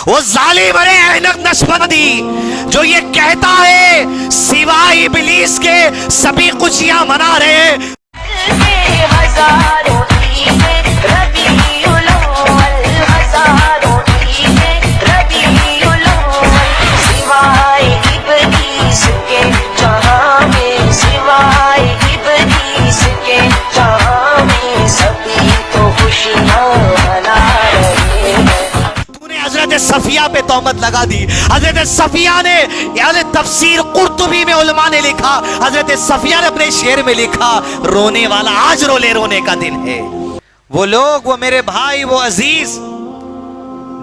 वो जालिम अरे ऐनक नस्बंदी जो ये कहता है सिवाय इब्लीस के सभी खुशियां मना रहे हैं। सफिया पे तोहमत लगा दी। हजरत सफिया ने यानी तफसीर कुर्तुबी में उलमा ने लिखा, हजरत सफिया ने अपने शेर में लिखा, रोने वाला आज रोने का दिन है। वो लोग, वो मेरे भाई, वो अजीज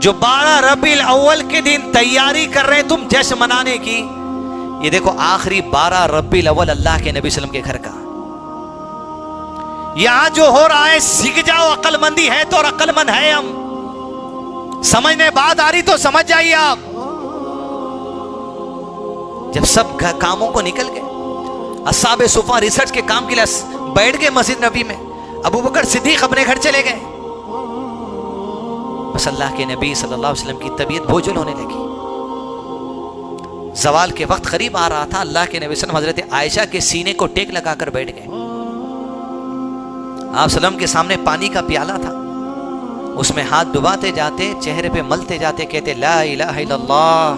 जो 12 रबीउल अव्वल के दिन तैयारी कर रहे हैं तुम जश्न मनाने की, ये देखो आखिरी 12 रबीउल अव्वल अल्लाह के नबी सल्लल्लाहु अलैहि वसल्लम के घर का यहां जो हो रहा है, सीख जाओ। अक्लमंदी है तो अक्लमंद है हम, समझने बात आ रही तो समझ जाइए आप। जब सब कामों को निकल गए, अस्हाबे सुफा रिसर्च के काम के लिए बैठ गए मस्जिद नबी में, अबू बकर सिद्दीक अपने घर चले गए। बस अल्लाह के नबी सल्लल्लाहु अलैहि वसल्लम की तबीयत बोझल होने लगी। ज़वाल के वक्त करीब आ रहा था। अल्लाह के नबी सल्लल्लाहु अलैहि वसल्लम हजरत आयशा के सीने को टेक लगाकर बैठ गए। आप सल्लम के सामने पानी का प्याला था, उसमें हाथ डुबाते जाते, चेहरे पे मलते जाते, कहते ला इलाहा इल्लल्लाह,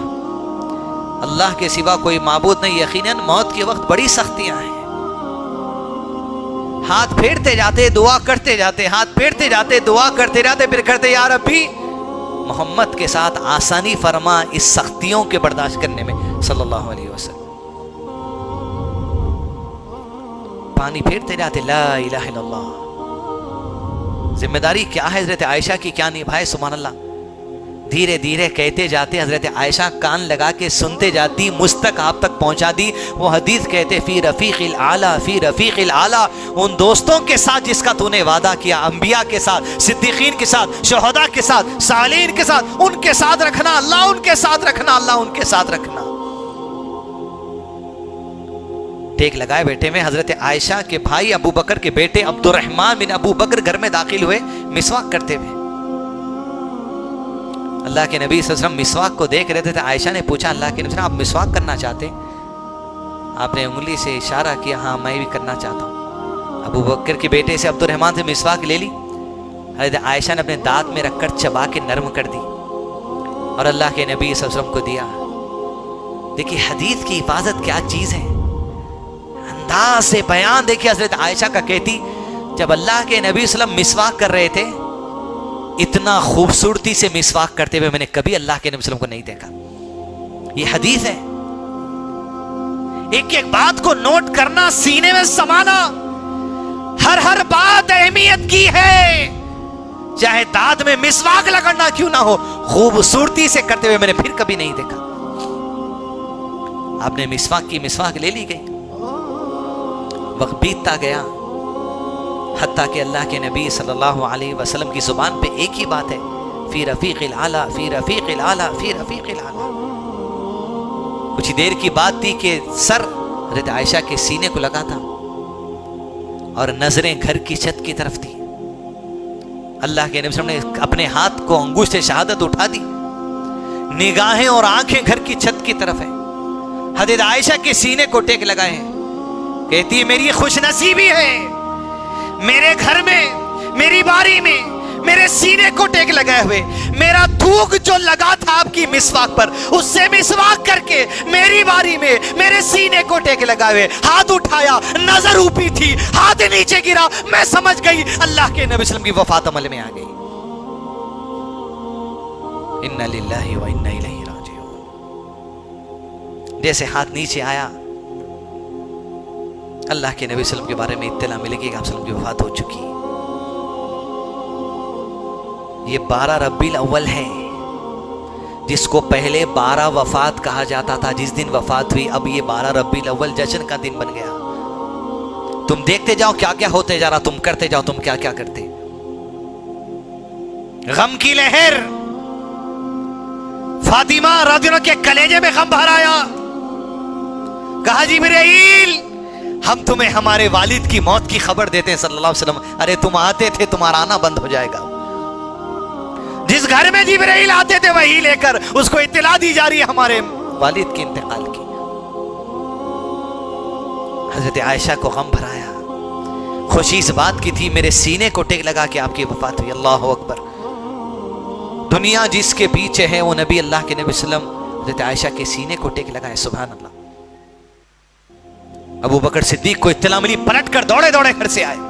अल्लाह के सिवा कोई माबूद नहीं, यकीनन मौत के वक्त बड़ी सख्तियां हैं। हाथ फेरते जाते, दुआ करते जाते, हाथ फेरते जाते, दुआ करते जाते, फिर करते या रब्बी मोहम्मद के साथ आसानी फरमा इस सख्तियों के बर्दाश्त करने में सल्लल्लाहु अलैहि वसल्लम। पानी फेरते जाते, ला इलाहा इल्लल्लाह। जिम्मेदारी क्या है हजरत आयशा की, क्या निभाए, सुभान अल्लाह। धीरे धीरे कहते जाते, हजरत आयशा कान लगा के सुनते जाती, मुझ तक आप तक पहुंचा दी। वो हदीस कहते फी रफीक़िल आला, फी रफीक़िल आला, उन दोस्तों के साथ जिसका तूने वादा किया, अंबिया के साथ, सिद्दीकीन के साथ, शुहदा के साथ, सालीन के साथ, उनके साथ रखना अल्लाह, उनके साथ रखना अल्लाह, उनके साथ रखना। टेक लगाए बैठे में हजरत आयशा के भाई अबू बकर के बेटे अब्दुर्रहमान बिन अबू बकर घर में दाखिल हुए मिसवाक करते हुए। अल्लाह के नबी सल्लल्लाहु अलैहि वसल्लम मिसवाक को देख रहे थे। आयशा ने पूछा, अल्लाह के नबी, आप मिसवाक करना चाहते? आपने उंगली से इशारा किया, हाँ मैं भी करना चाहता हूँ। अबू बकर के बेटे से अब्दुर्रहमान से मिसवाक ले ली। हजरत आयशा ने अपने दांत में रखकर चबा के नरम कर दी और अल्लाह के नबी सल्लल्लाहु अलैहि वसल्लम को दिया। देखिए हदीस की हिफाजत क्या चीज है, अंदाज से बयान देखिए। हजरत आयशा का कहती, जब अल्लाह के नबी सल्लल्लाहु अलैहि वसल्लम मिसवाक कर रहे थे, इतना खूबसूरती से मिसवाक करते हुए मैंने कभी अल्लाह के नबी सल्लल्लाहु अलैहि वसल्लम को नहीं देखा। ये हदीस है। एक एक बात को नोट करना, सीने में समाना, हर बात अहमियत की है। चाहे दांत में मिसवाक लगना क्यों ना हो, खूबसूरती से करते हुए मैंने फिर कभी नहीं देखा। आपने मिसवाक की, मिसवाक ले ली गई। वक्त बीतता गया, हत्ता कि अल्लाह के नबी सल्लल्लाहु अलैहि वसल्लम की जुबान पे एक ही बात है, फी रफीक़िल आला, फी रफीक़िल आला, फी रफीक़िल आला। कुछ देर की बात थी कि सर हज़रत आयशा के सीने को लगा था और नजरें घर की छत की तरफ थी। अल्लाह के नबी ने अपने हाथ को अंगूठे शहादत उठा दी, निगाहें और आंखें घर की छत की तरफ है। हज़रत आयशा के सीने को टेक लगाए, कहती है मेरी खुशनसीबी है, मेरे घर में, मेरी बारी में, मेरे सीने को टेक लगाए हुए, मेरा थूक जो लगा था आपकी मिसवाक पर, उससे मिसवाक करके मेरी बारी में मेरे सीने को टेक लगाए हुए, हाथ उठाया, नजर ऊपी थी, हाथ नीचे गिरा, मैं समझ गई अल्लाह के नबी सल्लल्लाहु अलैहि वसल्लम की वफात अमल में आ गई। इन्ना लिल्लाहि व इन्ना इलैहि राजिऊन। जैसे हाथ नीचे आया, अल्लाह के नबी सल्लल्लाहु अलैहि वसल्लम के बारे में इत्तला मिलेगी कि आप सल्लल्लाहु अलैहि वसल्लम की वफात हो चुकी। ये 12 रबीउल अव्वल है, जिसको पहले 12 वफात कहा जाता था। जिस दिन वफात हुई, अब ये 12 रबीउल अव्वल जश्न का दिन बन गया। तुम देखते जाओ क्या क्या होते जा रहा, तुम करते जाओ तुम क्या क्या करते। गम की लहर, फातिमा रज़ियल्लाहु के कलेजे में गम भर आया। कहा जिब्रील, हम तुम्हें हमारे वालिद की मौत की खबर देते हैं सल्लल्लाहु अलैहि वसल्लम। अरे तुम आते थे, तुम्हारा आना बंद हो जाएगा। जिस जिस घर में जिब्राइल आते थे वही लेकर उसको इत्तला दी जा रही है हमारे वालिद के इंतकाल की। हजरत आयशा को गम भराया, खुशी इस बात की थी मेरे सीने को टेक लगा कि आपकी वफात हुई। अल्लाह अकबर। दुनिया जिसके पीछे है वो नबी अल्लाह के नबी सल्लम हजरत आयशा के सीने को टेक लगाए। सुभान अल्लाह। अबू बकर सिद्दीक को इत्तला मिली, पलट कर दौड़े दौड़े घर से आए,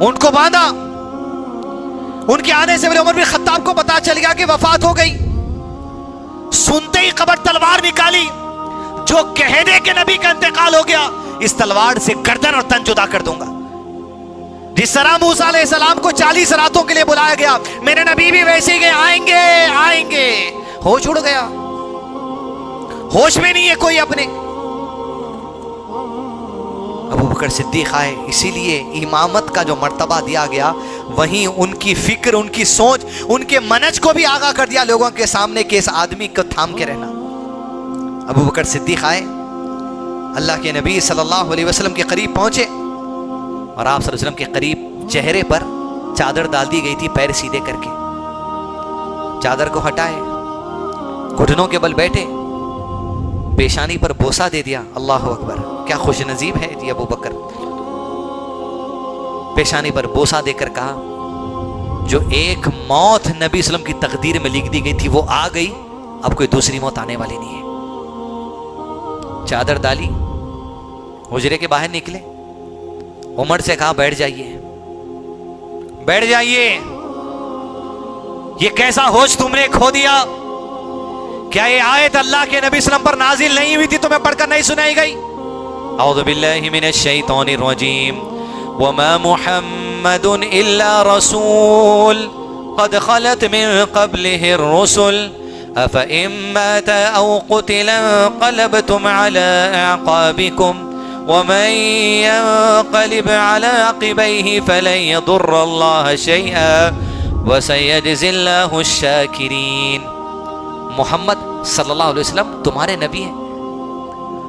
उनको बांधा। उनके आने से पहले उमर बिन खत्ताब को पता चल गया कि वफात हो गई। सुनते ही कबर तलवार निकाली, जो कह दे कि नबी का इंतकाल हो गया, इस तलवार से गर्दन और तन जुदा कर दूंगा। जिस तरह मूसा अलैहिस्सलाम को 40 रातों के लिए बुलाया गया, मेरे नबी भी वैसे ही गए, आएंगे आएंगे। होश उड़ गया, होश में नहीं है कोई अपने। अबू बकर सिद्दीक आए, इसीलिए इमामत का जो मर्तबा दिया गया वहीं उनकी फिक्र, उनकी सोच, उनके मनज को भी आगाह कर दिया लोगों के सामने कि इस आदमी को थाम के रहना। अबू बकर सिद्दीक आए, अल्लाह के नबी सल्लल्लाहु अलैहि वसल्लम के करीब पहुंचे और आप सल्लल्लाहु अलैहि वसल्लम के करीब चेहरे पर चादर डाल दी गई थी, पैर सीधे करके चादर को हटाए, घुटनों के बल बैठे, पेशानी पर बोसा दे दिया। अल्लाह अकबर। क्या खुश नसीब है जी अबू बकर। पेशानी पर बोसा देकर कहा, जो एक मौत नबी सल्लम की तकदीर में लिख दी गई थी वो आ गई, अब कोई दूसरी मौत आने वाली नहीं है। चादर डाली, हुजरे के बाहर निकले, उमर से कहा बैठ जाइए, बैठ जाइए। ये कैसा होश तुमने खो दिया? क्या ये आयत अल्लाह के नबी सल्लम पर नाजिल नहीं हुई थी, तुम्हें पढ़कर नहीं सुनाई गई? औज़ु बिल्लाहि मिनश शैतानिर रजीम। वमा मुहम्मदुन इल्ला रसूल क़द खलत मिन क़ब्लिहिर रुसुल अफ़इन मात औ क़ुतिल क़लबतुम अला अअक़ाबिकुम वमन यन्क़लिब अला अक़बैहि फलन यदुर्रल्लाह शैअा वसयजज़िल्लाहु शाकिरीन। मोहम्मद सल्लल्लाहु अलैहि वसल्लम तुम्हारे नबी हैं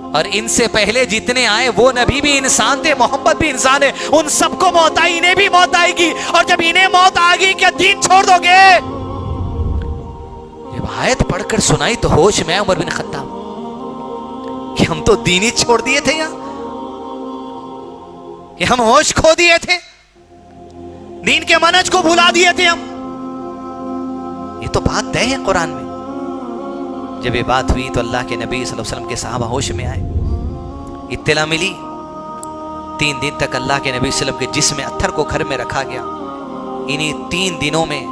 और इनसे पहले जितने आए वो नबी भी इंसान थे, मोहम्मद भी इंसान है। उन सबको मौत आई, इन्हें भी मौत आएगी, और जब इन्हें मौत आ गई क्या दीन छोड़ दोगे? जब आयत पढ़कर सुनाई तो होश में उमर बिन खत्ताब कि हम तो दीन ही छोड़ दिए थे, यार कि हम होश खो दिए थे, दीन के मनज को भुला दिए थे हम। ये तो बात तय है कुरान में। जब ये बात हुई तो अल्लाह के नबी सल्लल्लाहु अलैहि वसल्लम के सहाबा होश में आए, इत्तला मिली। 3 दिन तक अल्लाह के नबी सल्लल्लाहु अलैहि वसल्लम के जिस्म अत्थर को घर में रखा गया। इन्हीं 3 दिनों में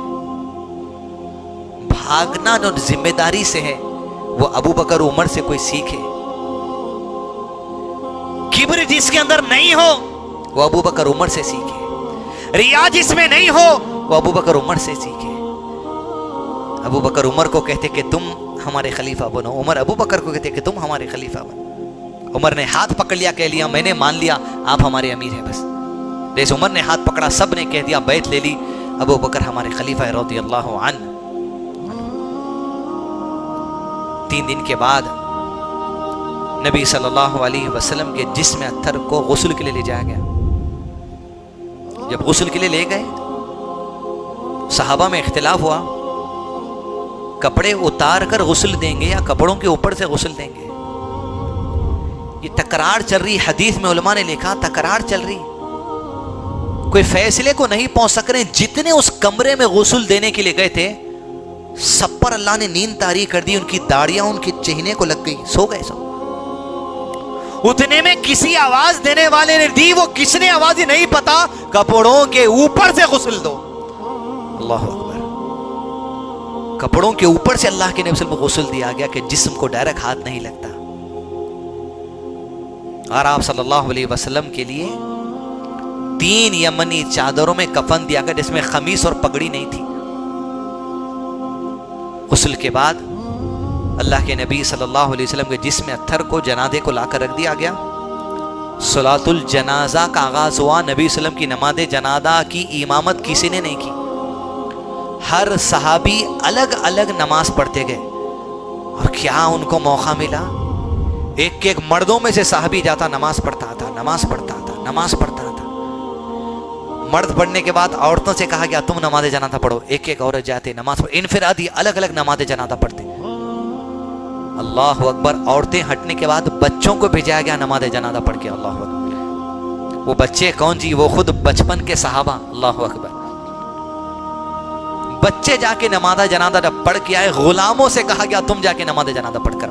भागना जो जिम्मेदारी से है वो अबू बकर उमर से कोई सीखे। किब्र जिसके अंदर नहीं हो वो अबू बकर उमर से सीखे। रिया जिसमें नहीं हो वो अबू बकर उमर से सीखे। अबू बकर उमर को कहते कि तुम हमारे खलीफा बनो, उमर अबू बकर को कहते कि तुम हमारे खलीफा बनो। उमर ने हाथ पकड़ लिया, कह लिया मैंने मान लिया आप हमारे अमीर हैं बस। जैसे उमर ने हाथ पकड़ा, सब ने कह दिया बैत ले ली, अबू बकर हमारे खलीफा रज़ियल्लाहु अन्हु। 3 दिन के बाद नबी सल्लल्लाहु अलैहि वसल्लम के जिस्म अत्थर को गुस्ल के लिए ले जाया गया। जब गुस्ल के लिए ले गए, सहाबा में इख्तिलाफ हुआ, कपड़े उतार कर गुस्ल देंगे या कपड़ों के ऊपर से गुस्ल देंगे। ये तकरार चल रही, हदीस में उलमा ने लिखा तकरार चल रही, कोई फैसले को नहीं पहुंच सक रहे। जितने उस कमरे में गुस्ल देने के लिए गए थे सब पर अल्लाह ने नींद तारी कर दी, उनकी दाढ़ियां उनके चेहरे को लग गई, सो गए सब। उतने में किसी आवाज देने वाले ने दी, वो किसने आवाज ही नहीं पता, कपड़ों के ऊपर से गुस्ल दो। अल्लाह अकबर। कपड़ों के ऊपर से अल्लाह के नबी सल्लल्लाहु अलैहि वसल्लम को गुस्ल दिया गया कि जिस्म को डायरेक्ट हाथ नहीं लगता। और आप सल्लल्लाहु अलैहि वसल्लम के लिए 3 यमनी चादरों में कफन दिया गया जिसमें खमीस और पगड़ी नहीं थी। गुस्ल के बाद अल्लाह के नबी सल्लल्लाहु अलैहि वसल्लम के जिस्म अत्थर को जनाजे को लाकर रख दिया गया। सलातुल जनाजा का आगाज हुआ। नबी सल्लम की नमाज़े जनाजा की इमामत किसी ने नहीं की, हर सहाबी अलग अलग नमाज पढ़ते गए। और क्या उनको मौका मिला, एक एक मर्दों में से साहबी जाता, नमाज पढ़ता था, नमाज पढ़ता था, नमाज पढ़ता था। मर्द पढ़ने के बाद औरतों से कहा गया तुम नमाज जनाजा पढ़ो। एक एक औरत जाते नमाज पढ़, इनफिरादी अलग अलग नमाज जनाजा पढ़ते। अल्लाह अकबर। औरतें हटने के बाद बच्चों को भेजा गया नमाज जनाजा पढ़ के। अल्लाह अकबर। वो बच्चे कौन जी? वो खुद बचपन के सहाबा। अल्लाह अकबर। बच्चे जाके नमाज जनाजा पढ़ के आए। गुलामों से कहा गया तुम जाके नमाज जनाजा पढ़कर।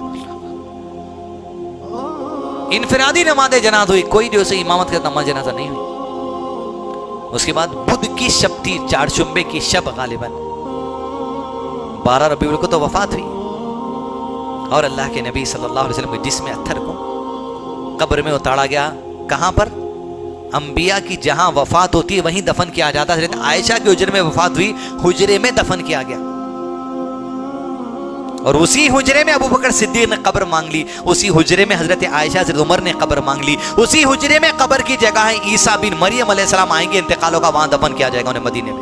इनफिरादी नमाज जनाजा हुई, कोई जो से इमामत का नमाज जनाजा नहीं हुई। उसके बाद बुध की शब थी, चारशुम्बे की शब, गालिबन 12 रबीउल को तो वफात हुई। और अल्लाह के नबी सल्लल्लाहु अलैहि वसल्लम के जिस्म अत्थर को कब्र में उतारा गया। कहां पर? अंबिया की जहां वफात होती है वहीं दफन किया जाता है। आयशा के हुजरे में वफात हुई, हुजरे में दफन किया गया। और उसी हुजरे में अबू बकर सिद्दीक ने कब्र मांग ली, उसी हुजरे में हजरत आयशा हजरत उमर ने कब्र मांग ली, उसी हुजरे में कब्र की जगह है। ईसा बिन मरियम अलैहिस्सलाम आएंगे, इंतकालों का वहां दफन किया जाएगा उन्हें मदीने में।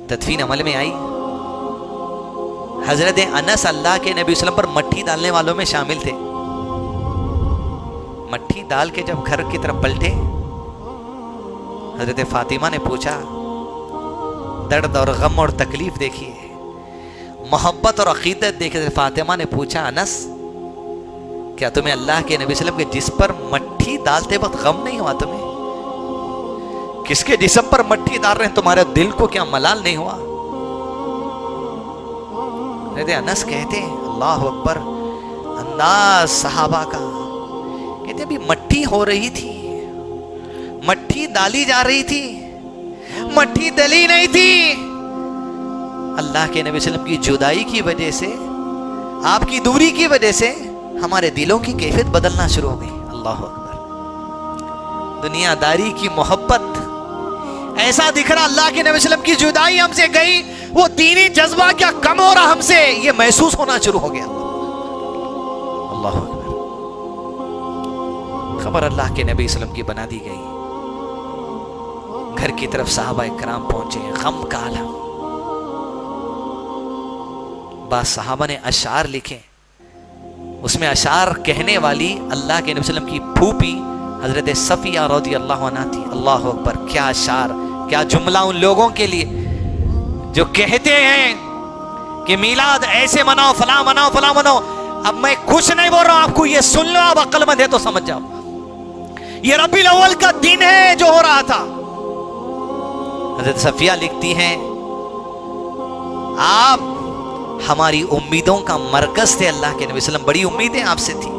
तदफीन अमल में आई। हजरत अनस अल्लाह के नबी वसल्लम पर मट्टी डालने वालों में शामिल थे। मट्टी डाल के जब घर की तरफ पलटे, हजरत फातिमा ने पूछा, दर्द और गम और तकलीफ देखिए, मोहब्बत और अकीदत देखिए। फातिमा ने पूछा, अनस क्या तुम्हें अल्लाह के नबी वसल्लम के जिस्म पर मट्टी डालते वक्त गम नहीं हुआ? तुम्हें किसके जिस्म पर मट्टी डाल रहे हैं, तुम्हारे दिल को क्या मलाल नहीं हुआ? अनस कहते अल्लाह अकबर, अंदाज सहाबा का। कहते अभी मट्टी हो रही थी, मट्टी डाली जा रही थी, मट्टी डली नहीं थी। अल्लाह के नबी वसल्लम की जुदाई की वजह से, आपकी दूरी की वजह से हमारे दिलों की कैफियत बदलना शुरू हो गई। अल्लाह अकबर। दुनियादारी की मोहब्बत, ऐसा दिख रहा अल्लाह के नबी वसल्लम की जुदाई हमसे गई, वो दीनी जज्बा क्या कम हो रहा हमसे, ये महसूस होना शुरू हो गया। अल्लाह अकबर। खबर अल्लाह के नबी वसल्लम की बना दी गई। घर की तरफ साहबा इकराम पहुंचे, गम का आलम। बाद साहबा ने अशार लिखे, उसमें अशार कहने वाली अल्लाह के नबी वसल्लम की फूफी हजरत सफिया रज़ी अल्लाह अन्हा थी। अल्लाह अकबर। क्या अशार, क्या जुमला उन लोगों के लिए जो कहते हैं कि मीलाद ऐसे मनाओ, फला मनाओ, फला मनाओ। अब मैं कुछ नहीं बोल रहा हूं, आपको ये सुन लो, आप अक्लमंद है तो समझ जाओ। ये रबीउल अव्वल का दिन है जो हो रहा था। हजरत सफिया लिखती हैं, आप हमारी उम्मीदों का मरकज थे। अल्लाह के नबी वसल्लम, बड़ी उम्मीदें आपसे थी,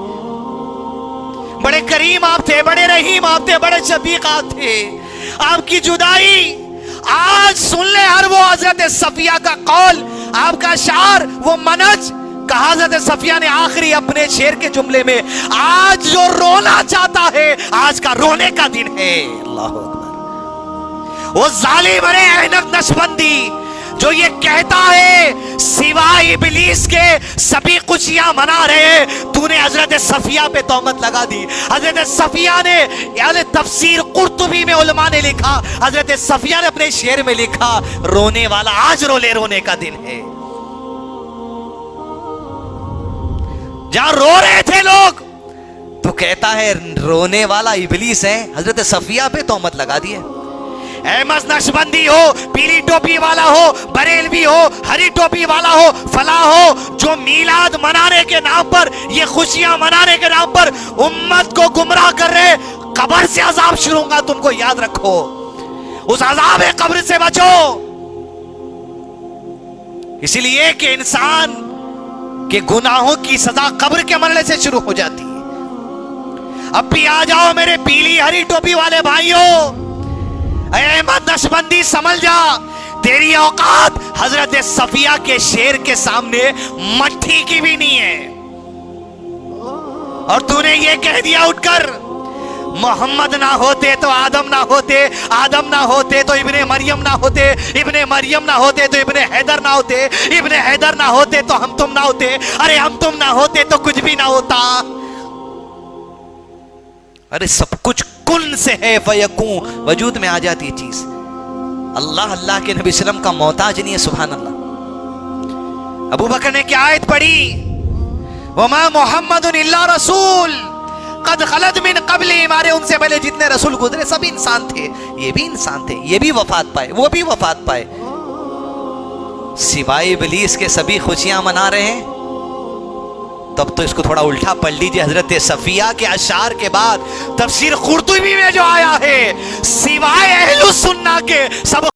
बड़े करीम आप थे, बड़े रहीम आप थे, बड़े शफीक आप थे। आपकी जुदाई आज सुन ले हर वो हजरत सफिया का कौल, आपका शार, वो मनज कहा हजरत सफिया ने आखिरी अपने शेर के जुमले में, आज जो रोना चाहता है आज का रोने का दिन है। अल्लाह अकबर। वो जालिम अरे ऐनक नशबंदी जो ये कहता है सिवाय इब्लीस के सभी खुशियां मना रहे, तूने हजरत सफिया पे तोहमत लगा दी। हजरत सफिया ने, यानी तफसीर कुर्तुबी में उलमा ने लिखा, हजरत सफिया ने अपने शेर में लिखा, रोने वाला आज रोने का दिन है। जहां रो रहे थे लोग तो कहता है रोने वाला इब्लीस है। हजरत सफिया पे तोहमत लगा दी है। अहमद नक्शबंदी हो, पीली टोपी वाला हो, बरेलवी हो, हरी टोपी वाला हो, फला हो, जो मीलाद मनाने के नाम पर, ये खुशियां मनाने के नाम पर उम्मत को गुमराह कर रहे, कब्र से अजाब शुरू होगा, तुमको याद रखो। उस अजाब कब्र से बचो। इसीलिए कि इंसान के गुनाहों की सजा कब्र के मरने से शुरू हो जाती है। अब भी आ जाओ मेरे पीली हरी टोपी वाले भाइयों, अहमद नक्शबंदी समझ जा, तेरी औकात हजरत सफिया के शेर के सामने मट्टी की भी नहीं है। और तूने ये कह दिया उठकर, मोहम्मद ना होते तो आदम ना होते, आदम ना होते तो इब्ने मरियम ना होते, इब्ने मरियम ना होते तो इब्ने हैदर ना होते, इब्ने हैदर ना होते तो हम तुम ना होते, अरे हम तुम ना होते तो कुछ भी ना होता। अरे सब कुछ कुन से है, फयकून, वजूद में आ जाती है चीज। अल्लाह अल्लाह के नबी सल्लम का मोहताज नहीं है। सुभान अल्लाह। अबू बकर ने क्या आयत पढ़ी, वमा मुहम्मदुन इल्ला रसूल कद खलद मिन क़ब्ली, हमारे उनसे पहले जितने रसूल गुजरे सब इंसान थे, ये भी इंसान थे, ये भी वफात पाए, वो भी वफात पाए, सिवाय इब्लीस के सभी खुशियां मना रहे हैं। तब तो इसको थोड़ा उल्टा पढ़ लीजिए। हजरत सफिया के अशार के बाद तफसीर कुर्तुबी में जो आया है, सिवाय अहलुस सुन्ना के सब